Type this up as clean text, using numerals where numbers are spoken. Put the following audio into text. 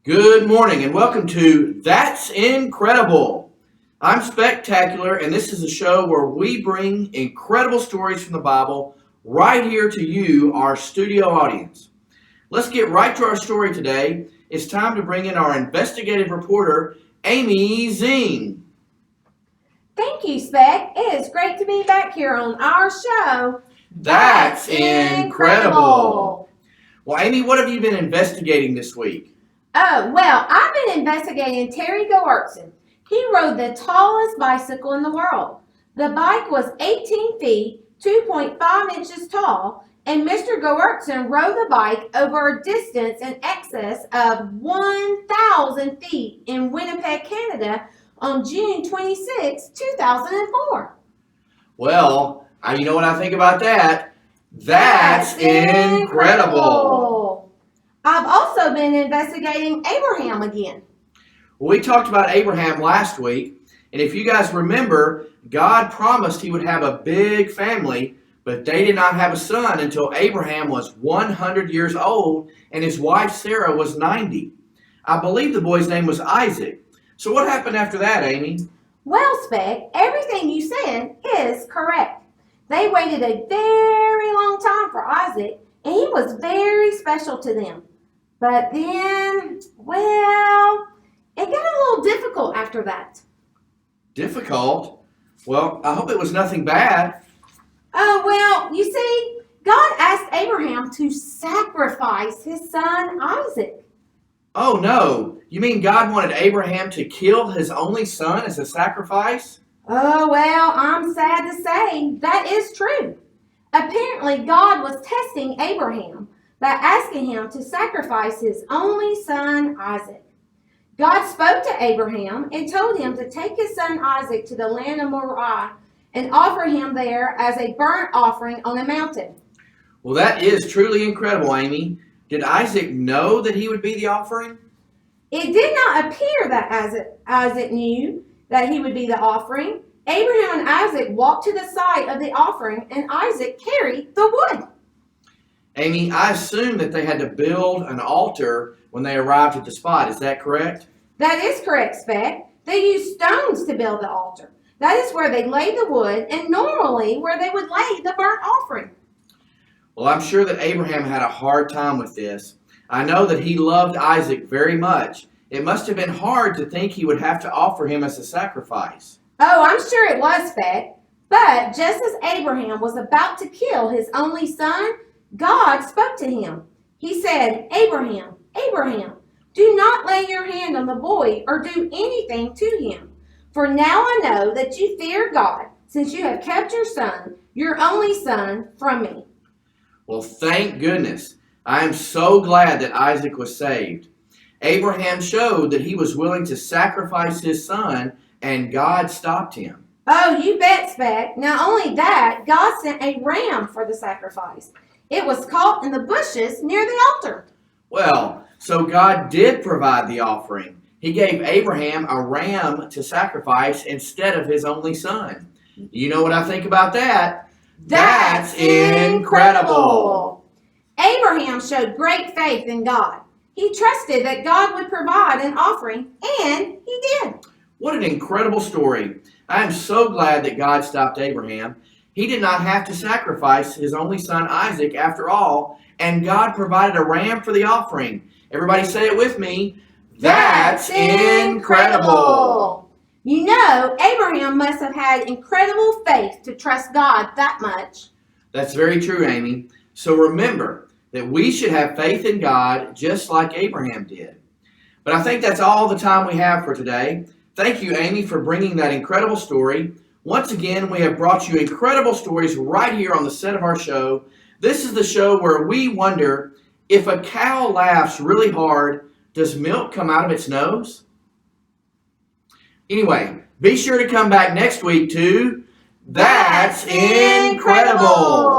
Good morning and welcome to That's Incredible. I'm Spectacular, and this is a show where we bring incredible stories from the Bible right here to you, our studio audience. Let's get right to our story today. It's time to bring in our investigative reporter, Amy Zing. Thank you, Spec. It is great to be back here on our show. That's incredible. Well, Amy, what have you been investigating this week? Oh, well, I've been investigating Terry Goertzen. He rode the tallest bicycle in the world. The bike was 18 feet, 2.5 inches tall, and Mr. Goertzen rode the bike over a distance in excess of 1,000 feet in Winnipeg, Canada on June 26, 2004. Well, you know what I think about that? That's incredible. I've also been investigating Abraham again. Well, we talked about Abraham last week, and if you guys remember, God promised he would have a big family, but they did not have a son until Abraham was 100 years old and his wife Sarah was 90. I believe the boy's name was Isaac. So what happened after that, Amy? Well, Spec, everything you said is correct. They waited a very long time for Isaac, and he was very special to them. But then, well, it got a little difficult after that. Difficult? Well, I hope it was nothing bad. Oh, well, you see, God asked Abraham to sacrifice his son Isaac. Oh no, you mean God wanted Abraham to kill his only son as a sacrifice? Oh, well, I'm sad to say that is true. Apparently, God was testing Abraham by asking him to sacrifice his only son, Isaac. God spoke to Abraham and told him to take his son Isaac to the land of Moriah and offer him there as a burnt offering on a mountain. Well, that is truly incredible, Amy. Did Isaac know that he would be the offering? It did not appear that Isaac knew that he would be the offering. Abraham and Isaac walked to the site of the offering, and Isaac carried the wood. Amy, I assume that they had to build an altar when they arrived at the spot. Is that correct? That is correct, Spec. They used stones to build the altar. That is where they laid the wood, and normally where they would lay the burnt offering. Well, I'm sure that Abraham had a hard time with this. I know that he loved Isaac very much. It must have been hard to think he would have to offer him as a sacrifice. Oh, I'm sure it was, Spec. But just as Abraham was about to kill his only son, God spoke to him. He said, Abraham, Abraham, do not lay your hand on the boy or do anything to him. For now I know that you fear God, since you have kept your son, your only son, from me. Well, thank goodness. I am so glad that Isaac was saved. Abraham showed that he was willing to sacrifice his son, and God stopped him. Oh, you bet, Spec. Not only that, God sent a ram for the sacrifice. It was caught in the bushes near the altar. Well, so God did provide the offering. He gave Abraham a ram to sacrifice instead of his only son. You know what I think about that? That's incredible. Abraham showed great faith in God. He trusted that God would provide an offering, and he did. What an incredible story. I am so glad that God stopped Abraham. He did not have to sacrifice his only son Isaac after all, and God provided a ram for the offering. Everybody say it with me. That's incredible. You know, Abraham must have had incredible faith to trust God that much. That's very true, Amy. So remember that we should have faith in God just like Abraham did. But I think that's all the time we have for today. Thank you, Amy, for bringing that incredible story. Once again, we have brought you incredible stories right here on the set of our show. This is the show where we wonder, if a cow laughs really hard, does milk come out of its nose? Anyway, be sure to come back next week to That's Incredible.